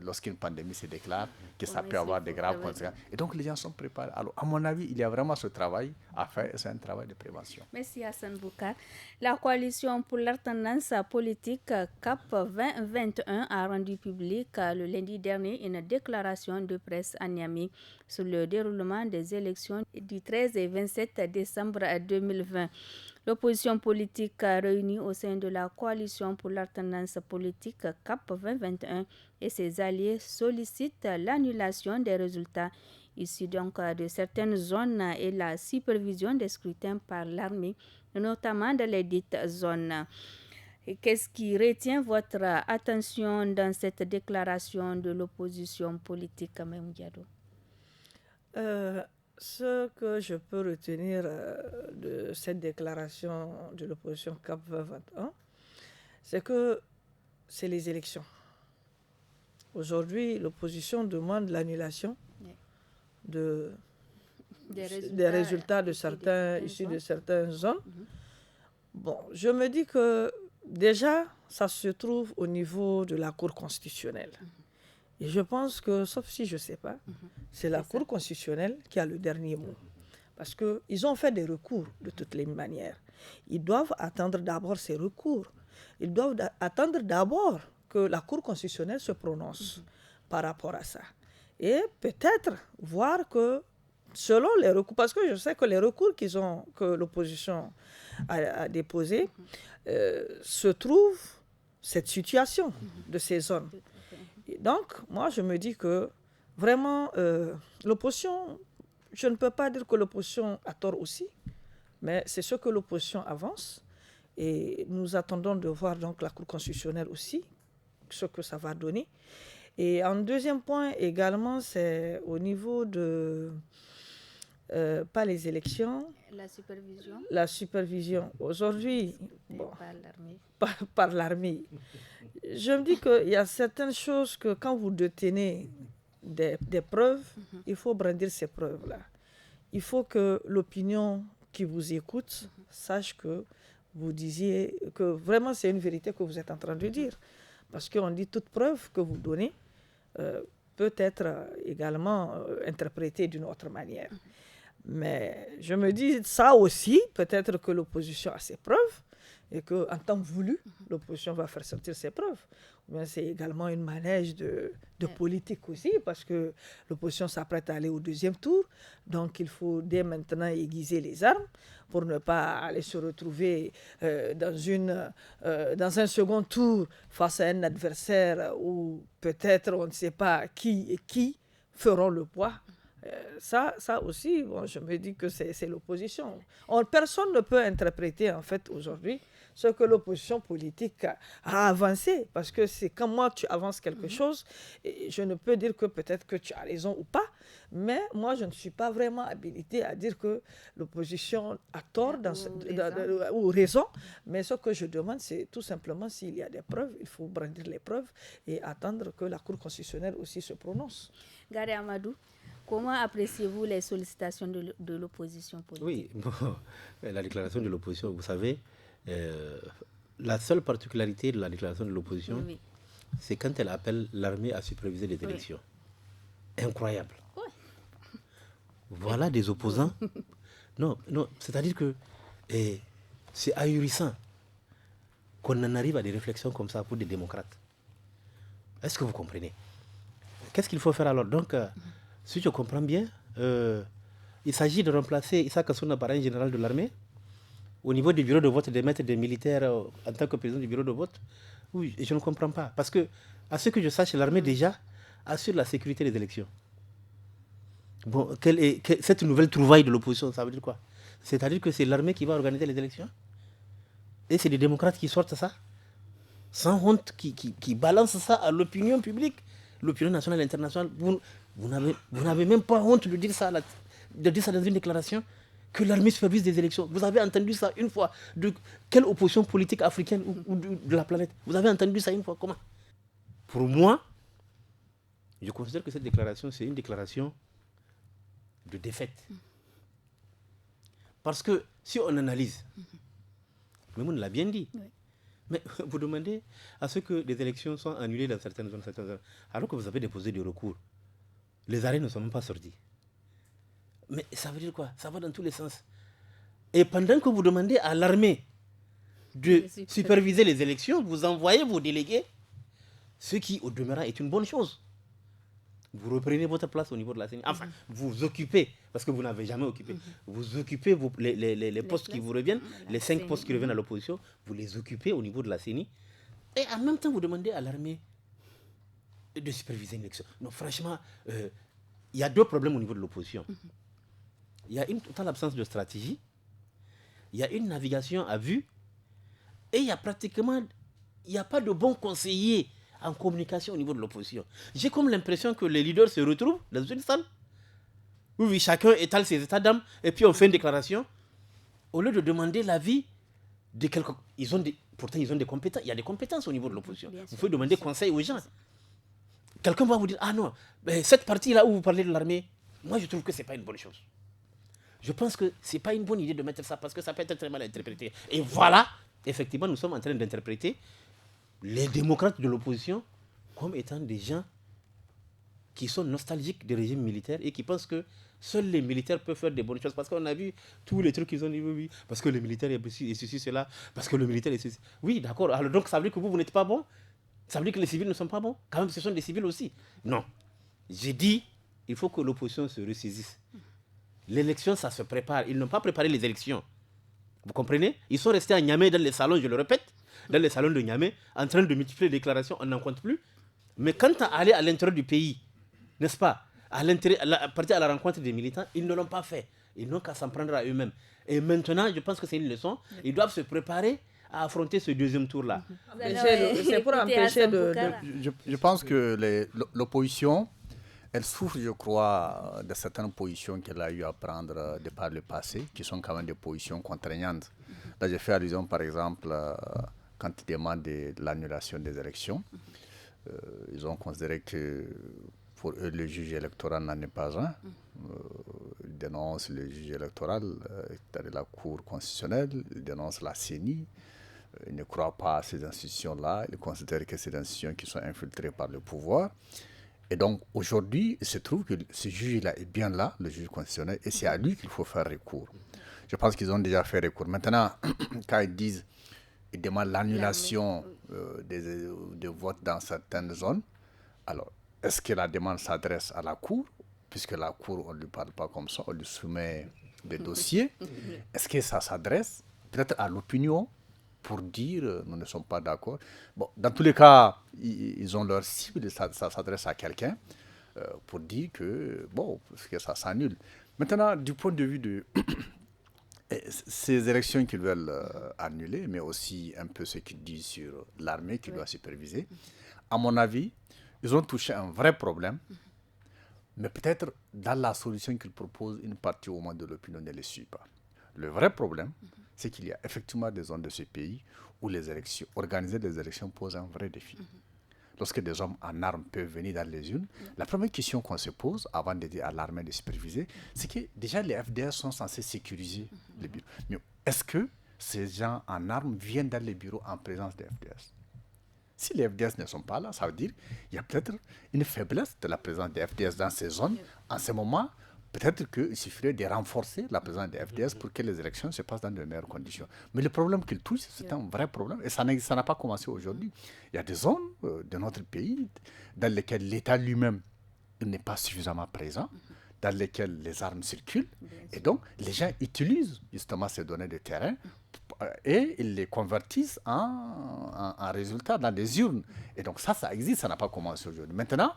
lorsqu'une pandémie se déclare, que ça peut avoir de graves conséquences. Et donc les gens sont préparés. Alors, à mon avis, il y a vraiment ce travail à faire, et c'est un travail de prévention. Merci Hassan Boukar. La coalition pour l'alternance politique CAP 2021 a rendu public le lundi dernier une déclaration de presse à Niamey sur le déroulement des élections du 13 et 27 décembre 2020. L'opposition politique réunie au sein de la coalition pour l'alternance politique CAP 2021 et ses alliés sollicitent l'annulation des résultats issus donc de certaines zones et la supervision des scrutins par l'armée, notamment dans les dites zones. Et qu'est-ce qui retient votre attention dans cette déclaration de l'opposition politique, Mme Diado? Ce que je peux retenir de cette déclaration de l'opposition CAP 2021, c'est que c'est les élections. Aujourd'hui, l'opposition demande l'annulation des résultats de certains, issus de certaines zones. Bon, je me dis que déjà, ça se trouve au niveau de la Cour constitutionnelle. Et je pense que, sauf si je ne sais pas, c'est la Cour constitutionnelle qui a le dernier mot. Parce qu'ils ont fait des recours de toutes les manières. Ils doivent attendre d'abord ces recours. Ils doivent attendre d'abord que la Cour constitutionnelle se prononce par rapport à ça. Et peut-être voir que, selon les recours, parce que je sais que les recours que l'opposition a déposés, se trouve cette situation de ces zones. Et donc, moi, je me dis que vraiment, l'opposition, je ne peux pas dire que l'opposition a tort aussi, mais c'est ce que l'opposition avance. Et nous attendons de voir donc la Cour constitutionnelle aussi, ce que ça va donner. Et en deuxième point également, c'est au niveau de, pas les élections, la supervision. Aujourd'hui, bon, par l'armée. Je me dis qu'il y a certaines choses que quand vous détenez des preuves, il faut brandir ces preuves-là. Il faut que l'opinion qui vous écoute sache que vous disiez que vraiment c'est une vérité que vous êtes en train de dire. Parce qu'on dit toute preuve que vous donnez peut être également interprétée d'une autre manière. Mais je me dis ça aussi, peut-être que l'opposition a ses preuves. et qu'en temps voulu, l'opposition va faire sortir ses preuves. Mais c'est également une manège de politique aussi, parce que l'opposition s'apprête à aller au deuxième tour. Donc il faut dès maintenant aiguiser les armes pour ne pas aller se retrouver dans un second tour face à un adversaire où peut-être on ne sait pas qui et qui feront le poids. Ça aussi, bon, je me dis que c'est l'opposition. Personne ne peut interpréter en fait aujourd'hui ce que l'opposition politique a avancé, parce que c'est quand moi tu avances quelque chose, et je ne peux dire que peut-être que tu as raison ou pas, mais moi je ne suis pas vraiment habilité à dire que l'opposition a tort ou raison, mais ce que je demande c'est tout simplement s'il y a des preuves, il faut brandir les preuves et attendre que la Cour constitutionnelle aussi se prononce. Gary Amadou, comment appréciez-vous les sollicitations de l'opposition politique? Oui, bon, la déclaration de l'opposition, vous savez, la seule particularité de la déclaration de l'opposition, c'est quand elle appelle l'armée à superviser les élections. Incroyable. Oui. Voilà des opposants. Non, c'est-à-dire que c'est ahurissant qu'on en arrive à des réflexions comme ça pour des démocrates. Est-ce que vous comprenez? Qu'est-ce qu'il faut faire alors? Donc, si je comprends bien, il s'agit de remplacer Issa Kassouna par un général de l'armée au niveau du bureau de vote, de mettre des militaires en tant que président du bureau de vote. Oui, je ne comprends pas. Parce que, à ce que je sache, l'armée déjà assure la sécurité des élections. Bon, cette nouvelle trouvaille de l'opposition, ça veut dire quoi? C'est-à-dire que c'est l'armée qui va organiser les élections? Et c'est des démocrates qui sortent ça? Sans honte, qui balancent ça à l'opinion publique, l'opinion nationale et internationale. Vous n'avez même pas honte de dire ça dans une déclaration, que l'armée supervise des élections. Vous avez entendu ça une fois? De quelle opposition politique africaine ou de la planète? Vous avez entendu ça une fois? Comment? Pour moi, je considère que cette déclaration, c'est une déclaration de défaite. Parce que si on analyse, Memoun l'a bien dit, mais vous demandez à ce que des élections soient annulées dans certaines zones, alors que vous avez déposé des recours. Les arrêts ne sont même pas sortis. Mais ça veut dire quoi? Ça va dans tous les sens. Et pendant que vous demandez à l'armée de superviser les élections, vous envoyez vos délégués, ce qui, au demeurant, est une bonne chose. Vous reprenez votre place au niveau de la CENI. Enfin, vous occupez, parce que vous n'avez jamais occupé, vous occupez les postes qui vous reviennent, les 5 postes qui reviennent à l'opposition, vous les occupez au niveau de la CENI. Et en même temps, vous demandez à l'armée de superviser une élection. Non, franchement, il y a 2 problèmes au niveau de l'opposition. Il y a une totale absence de stratégie, il y a une navigation à vue, et il n'y a pas de bons conseillers en communication au niveau de l'opposition. J'ai comme l'impression que les leaders se retrouvent dans une salle où chacun étale ses états d'âme, et puis on fait une déclaration, au lieu de demander l'avis de quelqu'un. Pourtant, ils ont des compétences. Il y a des compétences au niveau de l'opposition. Vous pouvez demander conseil aux gens. Quelqu'un va vous dire, ah non, cette partie-là où vous parlez de l'armée, moi je trouve que ce n'est pas une bonne chose. Je pense que ce n'est pas une bonne idée de mettre ça parce que ça peut être très mal interprété. Et voilà, effectivement, nous sommes en train d'interpréter les démocrates de l'opposition comme étant des gens qui sont nostalgiques des régimes militaires et qui pensent que seuls les militaires peuvent faire des bonnes choses. Parce qu'on a vu tous les trucs qu'ils ont dit, oui, parce que le militaire est ceci, cela, parce que le militaire est ceci. Oui, d'accord. Alors donc ça veut dire que vous n'êtes pas bon? Ça veut dire que les civils ne sont pas bons? Quand même, ce sont des civils aussi. Non. J'ai dit, il faut que l'opposition se ressaisisse. L'élection, ça se prépare. Ils n'ont pas préparé les élections. Vous comprenez? Ils sont restés à Niamey dans les salons, je le répète, dans les salons de Niamey, en train de multiplier les déclarations, on n'en compte plus. Mais quand on allait à l'intérieur du pays, n'est-ce pas, partir à la rencontre des militants, ils ne l'ont pas fait. Ils n'ont qu'à s'en prendre à eux-mêmes. Et maintenant, je pense que c'est une leçon. Ils doivent se préparer à affronter ce deuxième tour-là. C'est pour empêcher de... Je pense que l'opposition, elle souffre, je crois, de certaines positions qu'elle a eu à prendre de par le passé, qui sont quand même des positions contraignantes. Là, j'ai fait allusion, par exemple, quand ils demandent l'annulation des élections. Ils ont considéré que pour eux, le juge électoral n'en est pas un. Ils dénoncent le juge électoral, c'est-à-dire la Cour constitutionnelle, ils dénoncent la CENI. Ils ne croient pas à ces institutions-là. Ils considèrent que c'est des institutions qui sont infiltrées par le pouvoir. Et donc, aujourd'hui, il se trouve que ce juge-là est bien là, le juge constitutionnel, et c'est à lui qu'il faut faire recours. Je pense qu'ils ont déjà fait recours. Maintenant, quand ils disent il demande l'annulation des votes dans certaines zones. Alors, est-ce que la demande s'adresse à la Cour? Puisque la Cour, on ne lui parle pas comme ça, on lui soumet des dossiers. Est-ce que ça s'adresse peut-être à l'opinion pour dire nous ne sommes pas d'accord? Bon, dans tous les cas, ils ont leur cible, ça s'adresse à quelqu'un pour dire que, bon, parce que ça s'annule. Maintenant, du point de vue de ces élections qu'ils veulent annuler, mais aussi un peu ce qu'ils disent sur l'armée qui doit superviser, à mon avis, ils ont touché un vrai problème, mais peut-être dans la solution qu'ils proposent, une partie au moins de l'opinion ne les suit pas. Le vrai problème, c'est qu'il y a effectivement des zones de ce pays où les élections, organiser des élections pose un vrai défi. Lorsque des hommes en armes peuvent venir dans les urnes, la première question qu'on se pose avant de dire à l'armée de superviser, c'est que déjà les FDS sont censés sécuriser les bureaux. Mais est-ce que ces gens en armes viennent dans les bureaux en présence des FDS? Si les FDS ne sont pas là, ça veut dire qu'il y a peut-être une faiblesse de la présence des FDS dans ces zones. En ce moment, peut-être qu'il suffirait de renforcer la présence des FDS pour que les élections se passent dans de meilleures conditions. Mais le problème qu'il touche, c'est un vrai problème. Et ça n'a pas commencé aujourd'hui. Il y a des zones de notre pays dans lesquelles l'État lui-même n'est pas suffisamment présent, dans lesquelles les armes circulent. Et donc, les gens utilisent justement ces données de terrain et ils les convertissent en résultats dans des urnes. Et donc ça existe, ça n'a pas commencé aujourd'hui. Maintenant,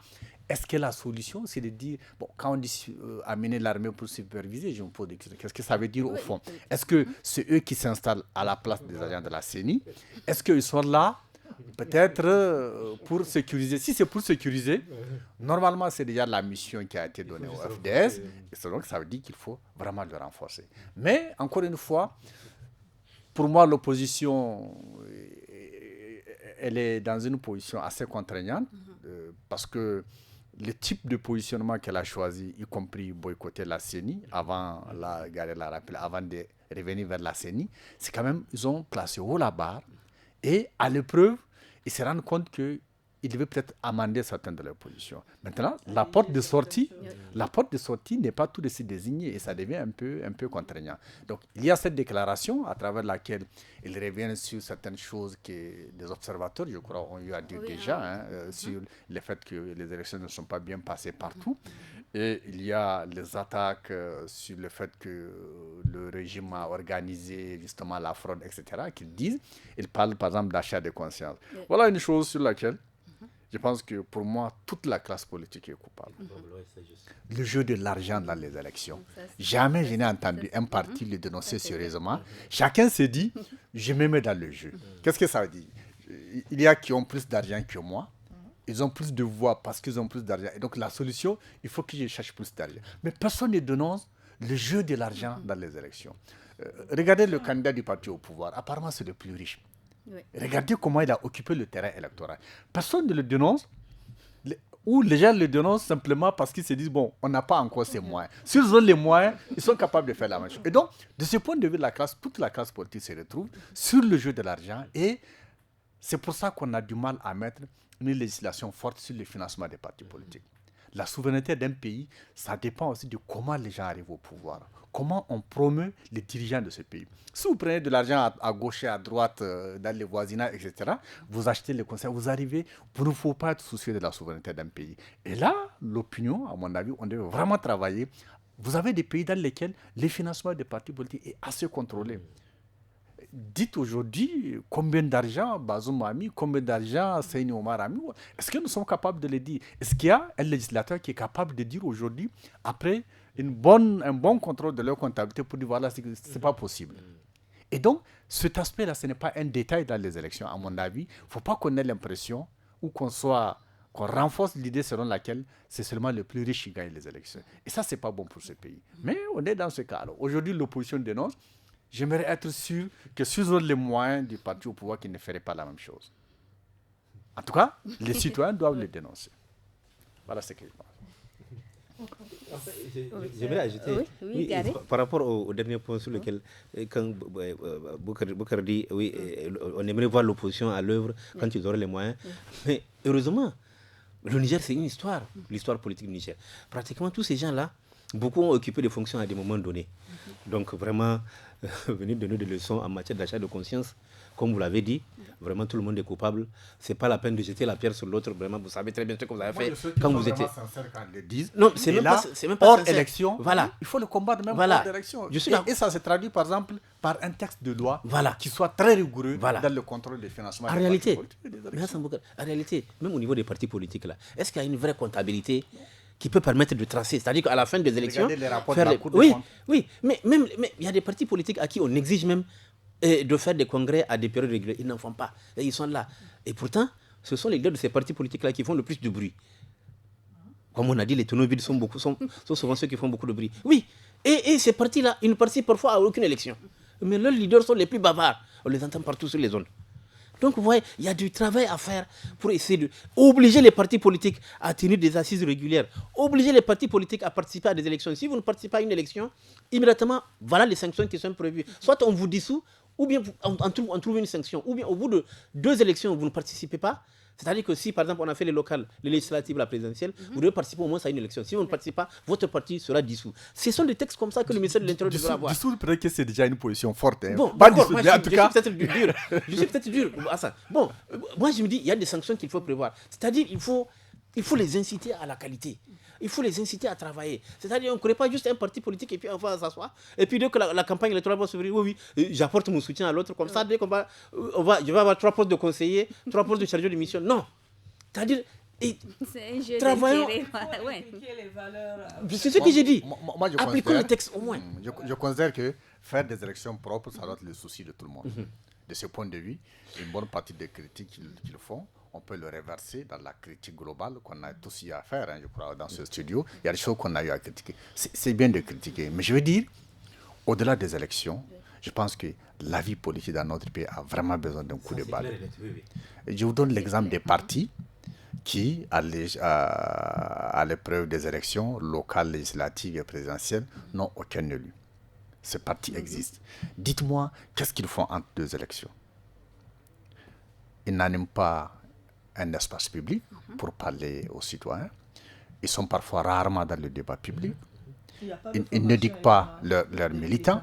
est-ce que la solution, c'est de dire, bon, quand on dit amener l'armée pour superviser, je me pose des questions. Qu'est-ce que ça veut dire au fond? Est-ce que c'est eux qui s'installent à la place des agents de la CENI? Est-ce qu'ils sont là peut-être pour sécuriser? Si c'est pour sécuriser, normalement, c'est déjà la mission qui a été donnée au FDS. Et donc, ça veut dire qu'il faut vraiment le renforcer. Mais, encore une fois, pour moi, l'opposition, elle est dans une position assez contraignante parce que le type de positionnement qu'elle a choisi, y compris boycotter la CENI, avant de revenir vers la CENI, c'est quand même, ils ont placé haut la barre et à l'épreuve, ils se rendent compte qu'ils devaient peut-être amender certaines de leurs positions. Maintenant, la porte de sortie n'est pas tout de suite désignée et ça devient un peu contraignant. Donc, il y a cette déclaration à travers laquelle ils reviennent sur certaines choses que les observateurs, je crois, ont eu à dire déjà, sur le fait que les élections ne sont pas bien passées partout. Et il y a les attaques sur le fait que le régime a organisé justement la fraude, etc., qu'ils disent. Ils parlent par exemple d'achat de conscience. Voilà une chose sur laquelle je pense que pour moi, toute la classe politique est coupable. Le jeu de l'argent dans les élections. Jamais je n'ai entendu un parti le dénoncer sérieusement. Chacun se dit, je me mets dans le jeu. Qu'est-ce que ça veut dire? Il y a qui ont plus d'argent que moi. Ils ont plus de voix parce qu'ils ont plus d'argent. Et donc la solution, il faut que je cherche plus d'argent. Mais personne ne dénonce le jeu de l'argent dans les élections. Regardez le candidat du parti au pouvoir. Apparemment, c'est le plus riche. Oui. Regardez comment il a occupé le terrain électoral. Personne ne le dénonce, ou les gens le dénoncent simplement parce qu'ils se disent, bon, on n'a pas encore ces moyens. S'ils ont les moyens, ils sont capables de faire la même chose. Et donc, de ce point de vue, toute la classe politique se retrouve sur le jeu de l'argent et c'est pour ça qu'on a du mal à mettre une législation forte sur le financement des partis politiques. La souveraineté d'un pays, ça dépend aussi de comment les gens arrivent au pouvoir. Comment on promeut les dirigeants de ce pays. Si vous prenez de l'argent à gauche et à droite, dans les voisinages, etc., vous achetez les conseils, vous arrivez, il ne faut pas être soucieux de la souveraineté d'un pays. Et là, l'opinion, à mon avis, on devait vraiment travailler. Vous avez des pays dans lesquels le financement des partis politiques est assez contrôlé. Dites aujourd'hui combien d'argent Bazoum a mis, combien d'argent Seyni Omar a mis. Est-ce que nous sommes capables de le dire? Est-ce qu'il y a un législateur qui est capable de dire aujourd'hui, après un bon contrôle de leur comptabilité, pour dire voilà, ce n'est pas possible? Et donc, cet aspect-là, ce n'est pas un détail dans les élections, à mon avis. Il ne faut pas qu'on ait l'impression ou qu'on renforce l'idée selon laquelle c'est seulement le plus riche qui gagne les élections. Et ça, ce n'est pas bon pour ce pays. Mais on est dans ce cas. Alors, aujourd'hui, l'opposition dénonce. J'aimerais être sûr que s'ils ont les moyens du parti au pouvoir, qu'ils ne feraient pas la même chose. En tout cas, les citoyens doivent le dénoncer. Voilà ce que je pense. J'aimerais ajouter, par rapport au dernier point sur lequel, quand Boukar dit, on aimerait voir l'opposition à l'œuvre quand ils auraient les moyens. Mais heureusement, le Niger, c'est une histoire, l'histoire politique du Niger. Pratiquement tous ces gens-là, beaucoup ont occupé des fonctions à des moments donnés. Donc vraiment, venir donner des leçons en matière d'achat de conscience, comme vous l'avez dit, vraiment tout le monde est coupable. Ce n'est pas la peine de jeter la pierre sur l'autre. Vraiment, vous savez très bien ce que vous avez fait quand vous étiez. Quand ils le disent. Non, c'est même pas hors sincère. élection. Voilà. Il faut le combattre même Voilà. hors élection. Et ça se traduit par exemple par un texte de loi voilà. qui soit très rigoureux voilà. dans le contrôle des financements. En réalité, même au niveau des partis politiques, là, est-ce qu'il y a une vraie comptabilité qui peut permettre de tracer, c'est-à-dire qu'à la fin des élections, les rapports de la Cour des comptes. Oui, mais il y a des partis politiques à qui on exige même de faire des congrès à des périodes régulières. Ils n'en font pas. Et ils sont là. Et pourtant, ce sont les leaders de ces partis politiques-là qui font le plus de bruit. Comme on a dit, les tonneaux vides sont souvent ceux qui font beaucoup de bruit. Oui, et ces partis-là, ils ne participent parfois à aucune élection. Mais leurs leaders sont les plus bavards. On les entend partout sur les zones. Donc, vous voyez, il y a du travail à faire pour essayer d'obliger les partis politiques à tenir des assises régulières, obliger les partis politiques à participer à des élections. Si vous ne participez pas à une élection, immédiatement, voilà les sanctions qui sont prévues. Soit on vous dissout, ou bien on trouve une sanction, ou bien au bout de 2 élections, vous ne participez pas. C'est-à-dire que si, par exemple, on a fait les locales, les législatives, la présidentielle, vous devez participer au moins à une élection. Si vous ne participez pas, votre parti sera dissous. Ce sont des textes comme ça que le ministère de l'Intérieur devrait avoir. Dissous, peut-être que c'est déjà une position forte. Hein. Bon, pas d'accord, dissous, moi, en tout cas. Je suis peut-être dur à ça. Bon, moi je me dis, il y a des sanctions qu'il faut prévoir. C'est-à-dire, il faut les inciter à la qualité. Il faut les inciter à travailler. C'est-à-dire, on ne crée pas juste un parti politique et puis on va s'asseoir. Et puis dès que la campagne électorale va s'ouvrir, oui, j'apporte mon soutien à l'autre. Comme ça, dès qu'on va, je vais avoir 3 postes de conseiller, 3 postes de chargé de mission. Non. C'est-à-dire, c'est un jeu travaillons. C'est ce que j'ai dit. Moi, appliquons le texte au moins. Je considère que faire des élections propres, ça doit être le souci de tout le monde. De ce point de vue, une bonne partie des critiques qu'ils font, on peut le reverser dans la critique globale qu'on a tous eu à faire, hein, je crois, dans ce studio. Il y a des choses qu'on a eu à critiquer. C'est bien de critiquer. Mais je veux dire, au-delà des élections, je pense que la vie politique dans notre pays a vraiment besoin d'un coup de balle. Je vous donne l'exemple des partis qui, à l'épreuve des élections locales, législatives et présidentielles, n'ont aucun élu. Ces partis existent. Dites-moi, qu'est-ce qu'ils font entre 2 élections? Ils n'animent pas un espace public pour parler aux citoyens. Ils sont parfois rarement dans le débat public. Ils ne dictent pas leurs militants.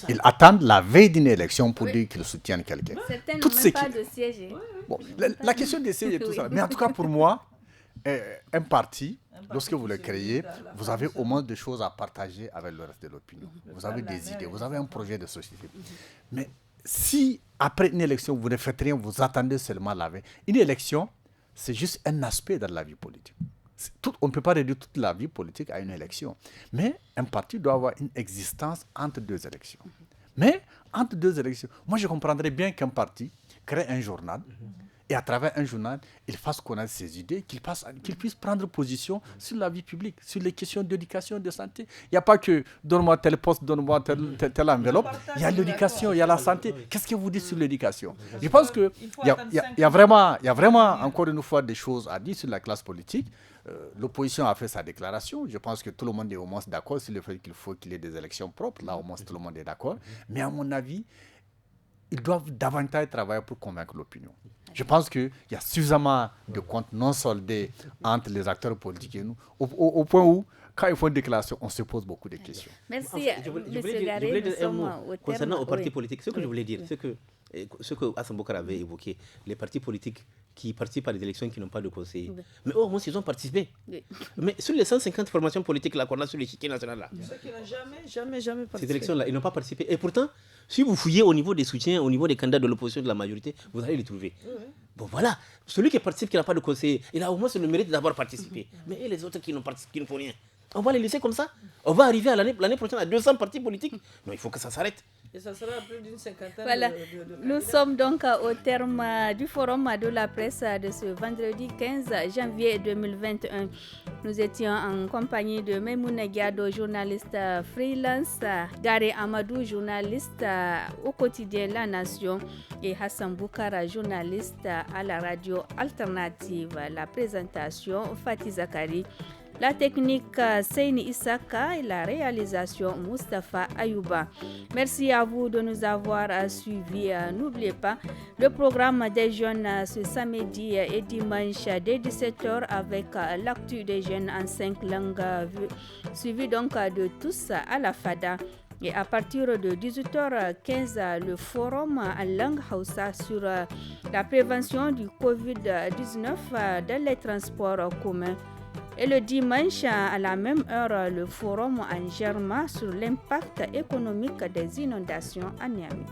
Ils attendent la veille d'une élection pour dire qu'ils soutiennent quelqu'un. Certains n'ont même pas de siège. Bon, la question des sièges et tout ça. Mais en tout cas, pour moi, un parti, lorsque vous le créez, vous avez au moins des choses à partager avec le reste de l'opinion. Vous avez des idées, vous avez un projet de société. Mais si, après une élection, vous ne faites rien, vous attendez seulement la veille. Une élection, c'est juste un aspect dans la vie politique. On ne peut pas réduire toute la vie politique à une élection. Mais un parti doit avoir une existence entre 2 élections. Mais entre 2 élections, moi je comprendrais bien qu'un parti crée un journal et à travers un journal, il fasse connaître ses idées, qu'il puisse prendre position sur la vie publique, sur les questions d'éducation, de santé. Il n'y a pas que donne-moi tel poste, donne-moi telle enveloppe. Il y a l'éducation, il y a la santé. Qu'est-ce que vous dites sur l'éducation? Je pense qu'il y a vraiment, encore une fois, des choses à dire sur la classe politique. L'opposition a fait sa déclaration. Je pense que tout le monde est au moins d'accord sur le fait qu'il faut qu'il y ait des élections propres. Là, au moins, tout le monde est d'accord. Mais à mon avis, ils doivent davantage travailler pour convaincre l'opinion. Je pense qu'il y a suffisamment de comptes non soldés entre les acteurs politiques et nous, au point où, quand ils font une déclaration, on se pose beaucoup de questions. Merci, je voulais dire un mot concernant les partis politiques. Ce que je voulais dire, ce que Hassan Boukar avait évoqué, les partis politiques qui participent à des élections qui n'ont pas de conseillers. Mais au moins, ils ont participé. Mais sur les 150 formations politiques là, qu'on a sur l'échiquier national, là, ceux qui n'ont jamais participé. Ces élections-là, ils n'ont pas participé. Et pourtant, si vous fouillez au niveau des soutiens, au niveau des candidats de l'opposition, de la majorité, vous allez les trouver. Bon, voilà. Celui qui participe, qui n'a pas de conseiller, il a au moins le mérite d'avoir participé. Mais et les autres qui ne font rien, on va les laisser comme ça? On va arriver à l'année prochaine à 200 partis politiques? Non, il faut que ça s'arrête. Et ça sera plus d'une cinquantaine voilà. Nous sommes donc au terme du forum de la presse de ce vendredi 15 janvier 2021. Nous étions en compagnie de Maimouna Gado, journaliste freelance, Gare Amadou, journaliste au quotidien La Nation, et Hassan Boukara, journaliste à la radio alternative. La présentation, Fatih Zakari. La technique Seini Isaka et la réalisation Mustafa Ayouba. Merci à vous de nous avoir suivis. N'oubliez pas le programme des jeunes ce samedi et dimanche dès 17h avec l'actu des jeunes en 5 langues, suivi donc de tous à la FADA. Et à partir de 18h15, le forum en langue Hausa sur la prévention du Covid-19 dans les transports communs. Et le dimanche, à la même heure, le forum en germain sur l'impact économique des inondations à Niamey.